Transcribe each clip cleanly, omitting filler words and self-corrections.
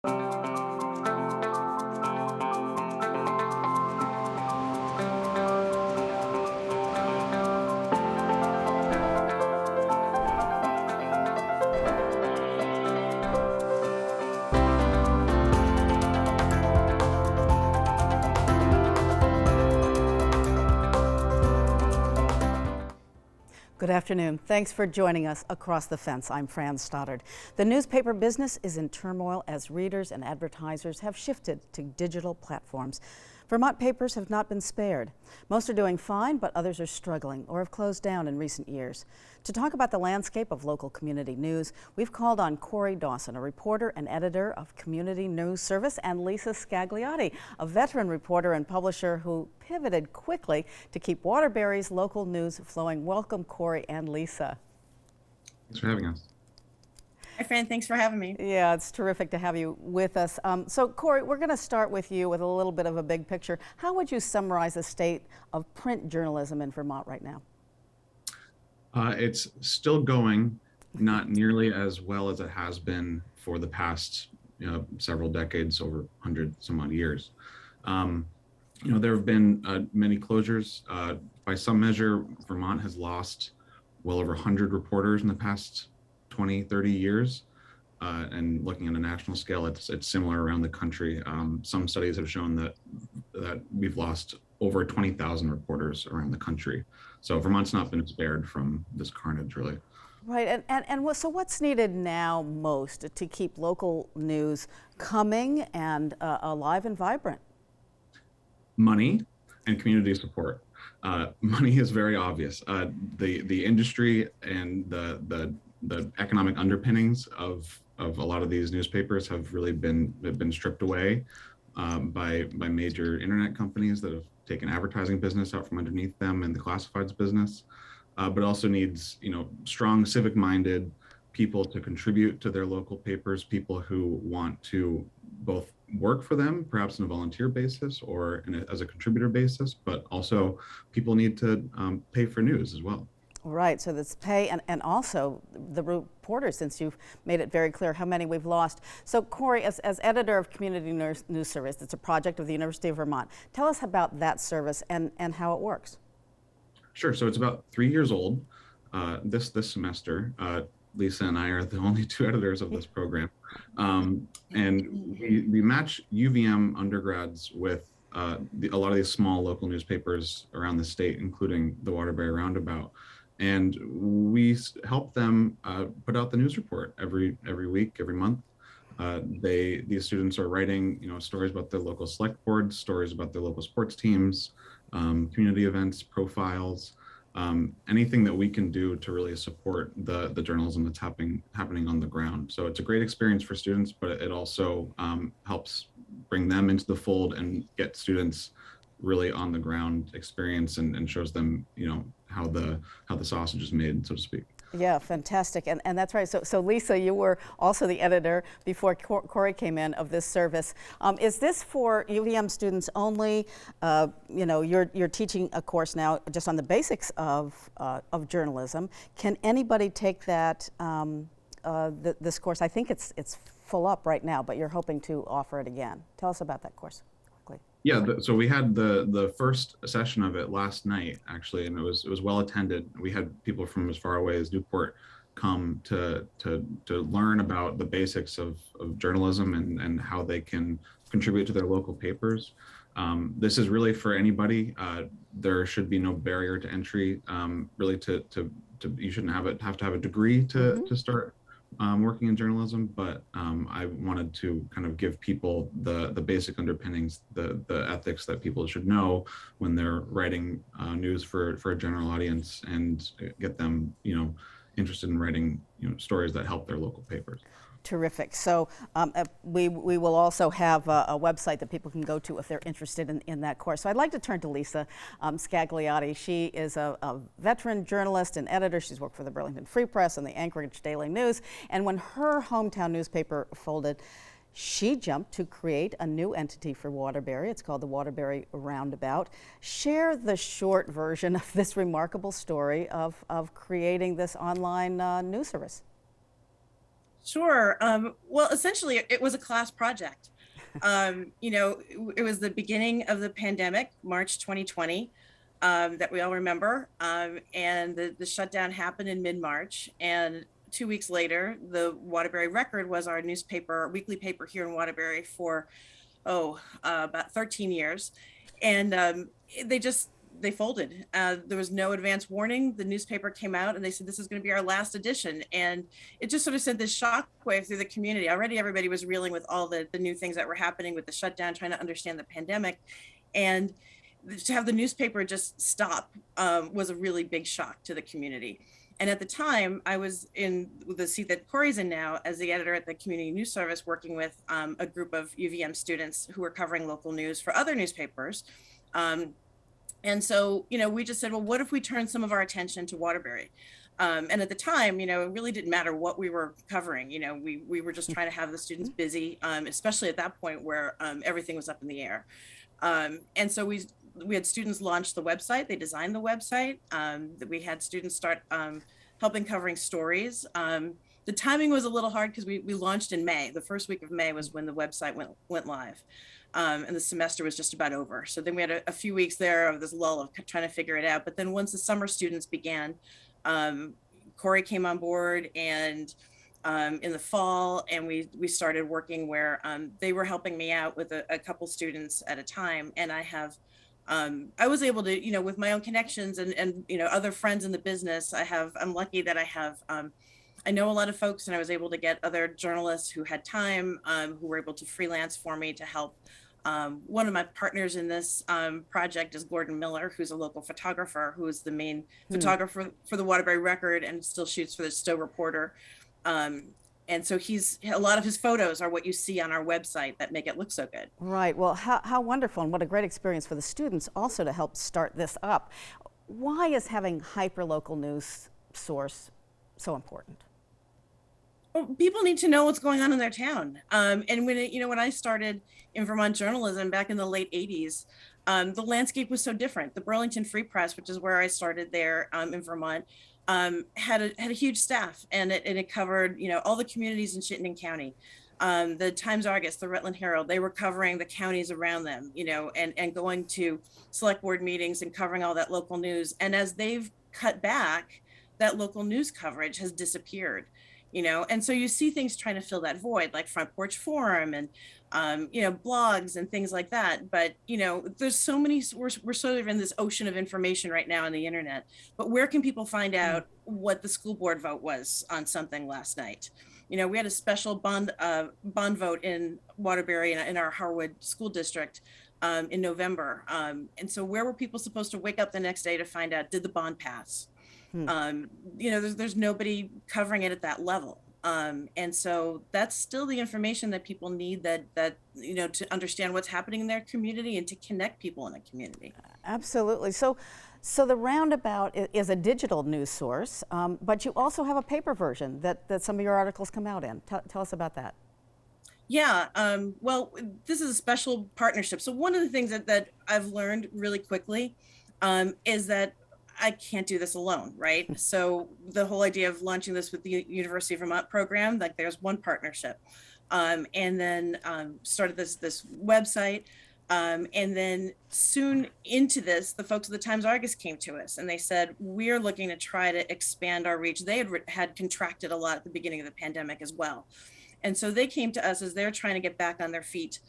Good afternoon. Thanks for joining us across the fence. I'm Fran Stoddard. The newspaper business is in turmoil as readers and advertisers have shifted to digital platforms. Vermont papers have not been spared. Most are doing fine, but others are struggling or have closed down in recent years. To talk about the landscape of local community news, we've called on Corey Dawson, a reporter and editor of Community News Service, and Lisa Scagliotti, a veteran reporter and publisher who pivoted quickly to keep Waterbury's local news flowing. Welcome, Corey and Lisa. Thanks for having us. Hi, Fran. Thanks for having me. Yeah, it's terrific to have you with us. So, Corey, we're going to start with you with a little bit of a big picture. How would you summarize the state of print journalism in Vermont right now? It's still going, not nearly as well as it has been for the past several decades, over 100 some odd years. There have been many closures. By some measure, Vermont has lost well over 100 reporters in the past 20, 30 years. And looking on a national scale, it's similar around the country. Some studies have shown that we've lost over 20,000 reporters around the country. So Vermont's not been spared from this carnage, really. Right, so what's needed now most to keep local news coming and alive and vibrant? Money and community support. Money is very obvious. The industry and the economic underpinnings of a lot of these newspapers have really been stripped away by major internet companies that have taken advertising business out from underneath them and the classifieds business, but also needs strong civic-minded people to contribute to their local papers, people who want to both work for them, perhaps on a volunteer basis or as a contributor basis, but also people need to pay for news as well. Right, so that's pay and also the reporters, since you've made it very clear how many we've lost. So Corey, as editor of Community News Service, it's a project of the University of Vermont. Tell us about that service and how it works. Sure, so it's about 3 years old this semester. Lisa and I are the only two editors of this program. And we match UVM undergrads with a lot of these small local newspapers around the state, including the Waterbury Roundabout. And we help them put out the news report every week, every month. These students are writing, stories about their local select boards, stories about their local sports teams, community events, profiles, anything that we can do to really support the journalism that's happening on the ground. So it's a great experience for students, but it also helps bring them into the fold and get students really on the ground experience and shows them, how the sausage is made, so to speak. Yeah, fantastic, and that's right. So Lisa, you were also the editor before Corey came in of this service. Is this for UVM students only? You're teaching a course now just on the basics of journalism. Can anybody take that this course? I think it's full up right now, but you're hoping to offer it again. Tell us about that course. Yeah, so we had the first session of it last night, actually, and it was well attended. We had people from as far away as Newport come to learn about the basics of journalism and how they can contribute to their local papers. This is really for anybody. There should be no barrier to entry. Really, you shouldn't have to have a degree to start working in journalism, but I wanted to kind of give people the basic underpinnings, the ethics that people should know when they're writing news for a general audience, and get them, interested in writing, stories that help their local papers. Terrific. So we will also have a website that people can go to if they're interested in that course. So I'd like to turn to Lisa Scagliotti. She is a veteran journalist and editor. She's worked for the Burlington Free Press and the Anchorage Daily News. And when her hometown newspaper folded, she jumped to create a new entity for Waterbury. It's called the Waterbury Roundabout. Share the short version of this remarkable story of creating this online news service. Sure. Well, essentially, it was a class project. It was the beginning of the pandemic, March 2020, that we all remember. And the shutdown happened in mid-March. And 2 weeks later, the Waterbury Record was our newspaper, weekly paper here in Waterbury for, about 13 years. And they just, they folded. There was no advance warning. The newspaper came out and they said, this is going to be our last edition. And it just sort of sent this shockwave through the community. Already everybody was reeling with all the new things that were happening with the shutdown, trying to understand the pandemic. And to have the newspaper just stop was a really big shock to the community. And at the time, I was in the seat that Corey's in now as the editor at the Community News Service, working with a group of UVM students who were covering local news for other newspapers. And so, we just said, well, what if we turn some of our attention to Waterbury? And at the time, it really didn't matter what we were covering. We were just trying to have the students busy, especially at that point where everything was up in the air. And so we had students launch the website. They designed the website. We had students start helping covering stories. The timing was a little hard because we launched in May. The first week of May was when the website went live. And the semester was just about over. So then we had a few weeks there of this lull of trying to figure it out. But then once the summer students began, Corey came on board and in the fall, and we started working where they were helping me out with a couple students at a time. And I was able to, with my own connections and other friends in the business, I'm lucky that I know a lot of folks, and I was able to get other journalists who had time, who were able to freelance for me to help. One of my partners in this project is Gordon Miller, who's a local photographer, who is the main photographer for the Waterbury Record and still shoots for the Stowe Reporter. And so a lot of his photos are what you see on our website that make it look so good. Right. Well, how wonderful, and what a great experience for the students also to help start this up. Why is having hyperlocal news source so important? Well, people need to know what's going on in their town. And when I started in Vermont journalism back in the late 80s, the landscape was so different. The Burlington Free Press, which is where I started there in Vermont, had a huge staff, and it covered all the communities in Chittenden County. The Times-Argus, the Rutland Herald, they were covering the counties around them, and going to select board meetings and covering all that local news. And as they've cut back, that local news coverage has disappeared. And so you see things trying to fill that void, like Front Porch Forum and, blogs and things like that. But, there's so many, we're sort of in this ocean of information right now on the internet. But where can people find out what the school board vote was on something last night? We had a special bond vote in Waterbury in our Harwood school district in November. And so where were people supposed to wake up the next day to find out, did the bond pass? There's nobody covering it at that level. And so that's still the information that people need that to understand what's happening in their community and to connect people in a community. Absolutely. So the Roundabout is a digital news source, but you also have a paper version that some of your articles come out in. Tell us about that. Yeah, well, this is a special partnership. So one of the things that I've learned really quickly is that I can't do this alone, right? So the whole idea of launching this with the University of Vermont program, like there's one partnership, and then started this website, and then soon into this, the folks at the Times-Argus came to us and they said, we're looking to try to expand our reach. They had contracted a lot at the beginning of the pandemic as well. And so they came to us as they're trying to get back on their feet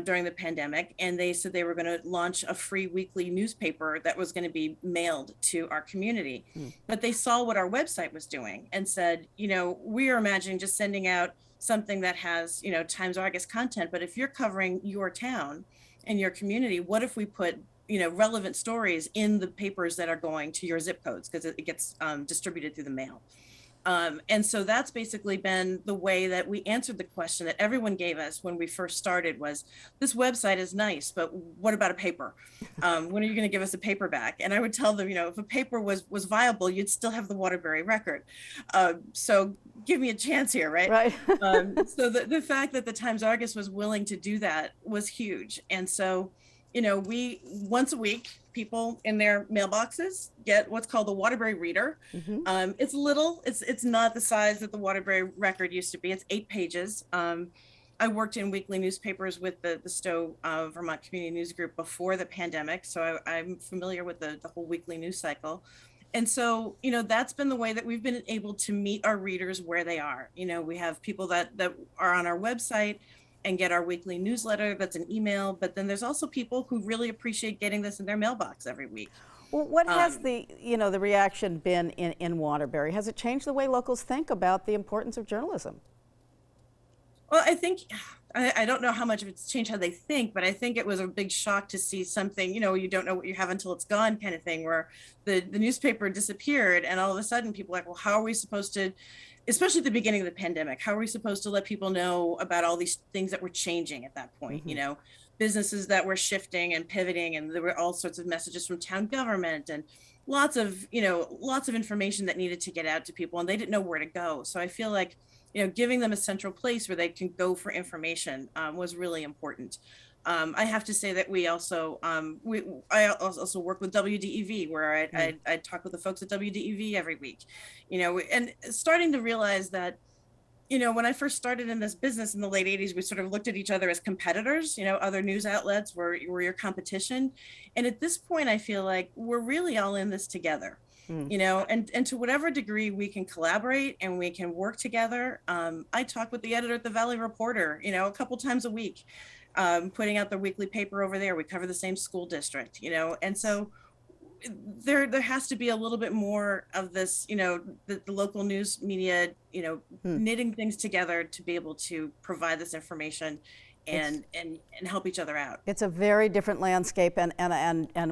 during the pandemic, and they said they were going to launch a free weekly newspaper that was going to be mailed to our community. But they saw what our website was doing and said, we are imagining just sending out something that has, Times-Argus content, but if you're covering your town and your community, what if we put relevant stories in the papers that are going to your zip codes, because it gets distributed through the mail. And so that's basically been the way that we answered the question that everyone gave us when we first started was, this website is nice, but what about a paper? When are you going to give us a paperback? And I would tell them, if a paper was viable, you'd still have the Waterbury Record. So give me a chance here, right? Right. So the fact that the Times-Argus was willing to do that was huge. And so we once a week, people in their mailboxes get what's called the Waterbury Reader. It's little, it's not the size that the Waterbury Record used to be. It's 8 pages. I worked in weekly newspapers with the Stowe Vermont Community News Group before the pandemic, so I'm familiar with the whole weekly news cycle. And so, that's been the way that we've been able to meet our readers where they are. We have people that are on our website and get our weekly newsletter that's an email, but then there's also people who really appreciate getting this in their mailbox every week. Well, what has the reaction been in Waterbury? Has it changed the way locals think about the importance of journalism? Well, I think, I don't know how much of it's changed how they think, but I think it was a big shock to see something, you don't know what you have until it's gone kind of thing, where the newspaper disappeared and all of a sudden people are like, well, how are we supposed to, especially at the beginning of the pandemic, how are we supposed to let people know about all these things that were changing at that point? Businesses that were shifting and pivoting, and there were all sorts of messages from town government and lots of information that needed to get out to people, and they didn't know where to go. So I feel like, giving them a central place where they can go for information was really important. I have to say that we also, I also work with WDEV, where I talk with the folks at WDEV every week, and starting to realize that, when I first started in this business in the late 80s, we sort of looked at each other as competitors. Other news outlets were your competition. And at this point, I feel like we're really all in this together. And to whatever degree we can collaborate and we can work together. I talk with the editor at the Valley Reporter, a couple times a week, putting out their weekly paper over there. We cover the same school district, and so there has to be a little bit more of this, the local news media, knitting things together to be able to provide this information and help each other out. It's a very different landscape, and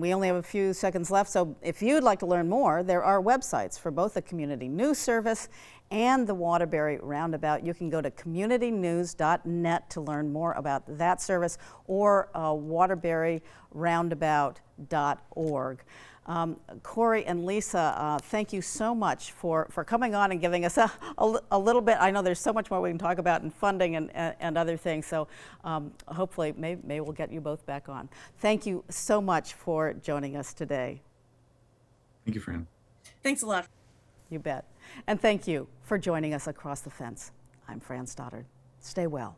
we only have a few seconds left. So if you'd like to learn more, there are websites for both the Community News Service and the Waterbury Roundabout. You can go to communitynews.net to learn more about that service, or waterburyroundabout.org. Corey and Lisa, thank you so much for coming on and giving us a little bit. I know there's so much more we can talk about in funding and other things, so hopefully maybe we'll get you both back on. Thank you so much for joining us today. Thank you, Fran. Thanks a lot. You bet. And thank you for joining us across the fence. I'm Fran Stoddard. Stay well.